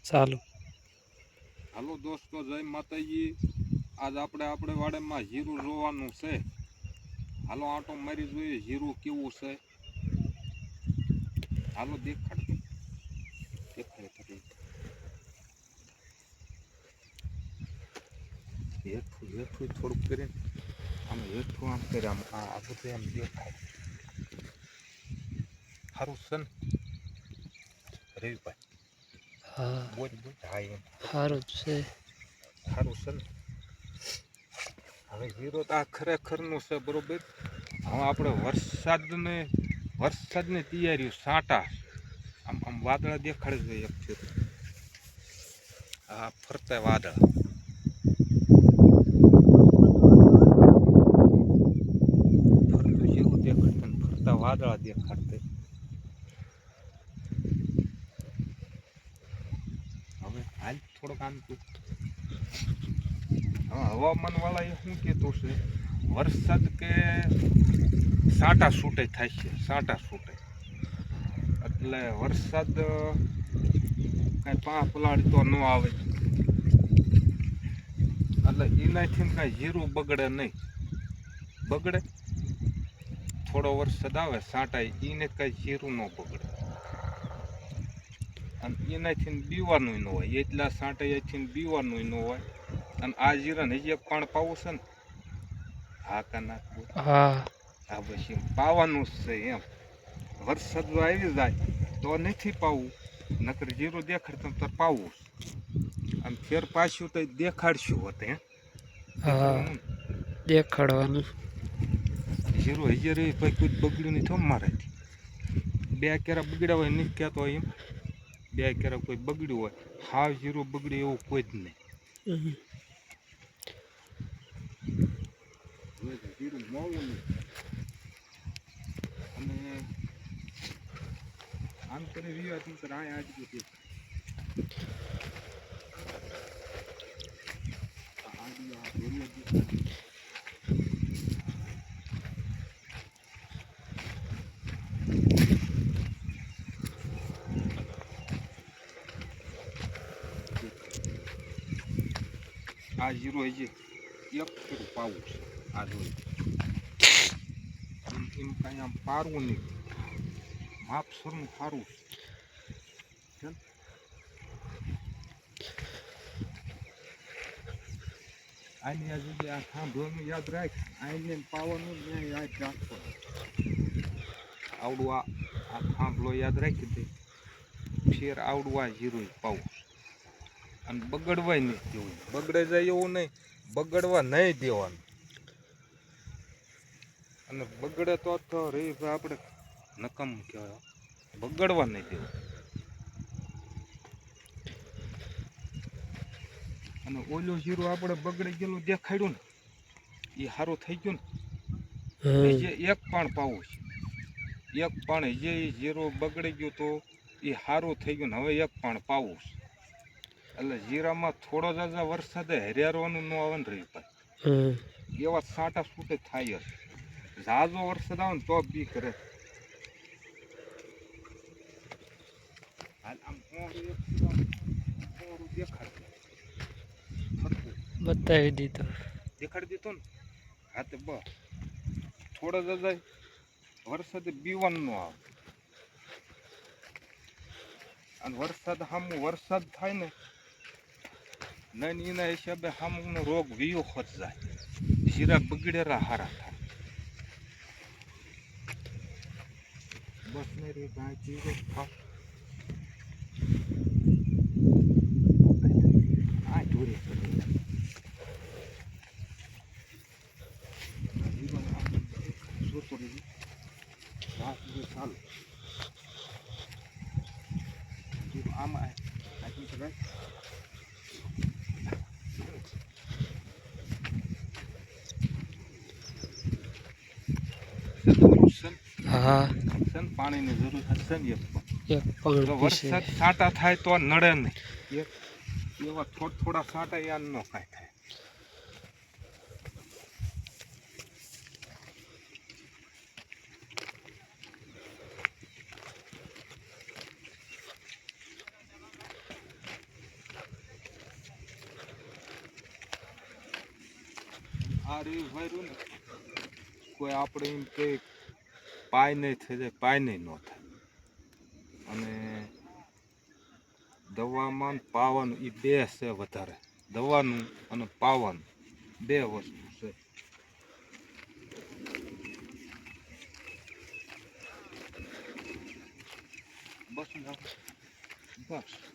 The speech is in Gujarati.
ચાલો. હાલો દોસ્તો, જય માતાજી. આજ આપણે વાડામાં જીરું જોવાનું છે. હાલો આંટો મારી જોઈએ જીરું કેવું છે. હાલો દેખાડ હેઠું થોડુંક કરીને આમ હેઠું આમ કરે આમ આ બધું આમ દેખાય. સારું છે ને રવિભાઈ? હા, બોજ હા એમ સારું જ છે. સારું છે ને. હવે જીરો તો આ ખરેખરનું છે બરોબર. હવે આપણે વરસાદની તૈયારીઓ સાંટા આમ વાદળા દેખાડી જોઈએ એક ફેર. આ ફરતા વાદળા ફરતું જેવું દેખાડતું ફરતા વાદળા દેખાડતા. હવે હાલ થોડોક આમ હવામાન વાળા એ શું કહેતું છે, વરસાદ કે સાંટા છૂટે થાય છે, સાંટા છૂટે એટલે વરસાદ કાંઈ પલાળી તો ન આવે એટલે એનાથી કાંઈ જીરું બગડે નહીં. બગડે થોડો વરસાદ આવે સાંટા એને કાંઈ જીરું ન બગડે. અને એનાથી બીવાનું ન હોય, એટલા સાંટાથી બીવાનું ન હોય. અને આ જીરાને હજી એક પાણ પાવું છે ને. હા કા નાખવું? હા, આ બસ એમ પાવાનું જ છે એમ. વરસાદ જો આવી જાય તો નથી પાવું, નકર જીરું દેખાડતું તો પાવું. આમ ફેર પાછું તો દેખાડશું હોત હે. હા, દેખાડવાનું. જીરું હજી રહી ભાઈ કોઈ બગડ્યું નહીં થયું મારાથી. બે કેરા બગડ્યા હોય નહીં કહેતો એમ. બે કેરા કોઈ બગડ્યું હોય, હાવ જીરું બગડે એવું કોઈ જ નહીં. જીરું મોવું નહીં. અને આમ કરી રહ્યા તું આ આજ ગયું આ જીરો હજી એક ફેરું પાવું છે. આ જોઈ એમ કાંઈ આમ પારવું નહીં. માપસરનું સારું છે. આની આ જગ્યાએ આ થાંભલોનું યાદ રાખ. આઈને પાવાનું યાદ રાખો. આવડું આ થાંભલો યાદ રાખી દે. ફેર આવડું આ જીરું પાવું. અને બગડવાય નહીં દેવું. બગડે જાય એવું નહીં, બગડવા નહીં દેવાનું. અને બગડે તો રહી આપણે નકામ કહેવાય. બગડવા નહીં દેવું. અને ઓલું જીરું આપણે બગડી ગયેલું દેખાડ્યું ને, એ સારું થઈ ગયું ને. જે એક પણ પાવું છે, એક પણ જે જીરું બગડી ગયું તો એ સારું થઈ ગયું ને. હવે એક પણ પાવું છે. એટલે જીરામાં થોડો જાજા વરસાદે હરિયારવાનું ન આવે ને રહી ભાઈ. એવા સાંટા છૂટે થાય જ. ઝાઝો વરસાદ આવે ને તો બી કરે. બતાવી દીધો. દેખાડી દીધો ને. હા તો બસ થોડો જાજા વરસાદે બીવાનું ન આવે. અને વરસાદ થાય ને નહીં એના હિસાબે સામુનો રોગ વીયો ખોત જાય. જીરા બગડેરા હારા થાય. બસ નહીં રે ગાય જીરો ખાવ. આ ઢોરે ચાલુ આમાં હા, પાણીની જરૂર હશે ને. એક પણ વરસાદ સાંટા થાય તો નડે નહીં. એવા થોડા સાંટા યાર ન કાંઈ થાય. આ રીલ વાયરું ને કોઈ આપણે એમ કે પાય નહીં થઈ જાય, પાય નહીં ન થાય. અને દવામાં ને પાવાનું એ બે છે વધારે. દવાનું અને પાવાનું બે વસ્તુ છે. બસ બસ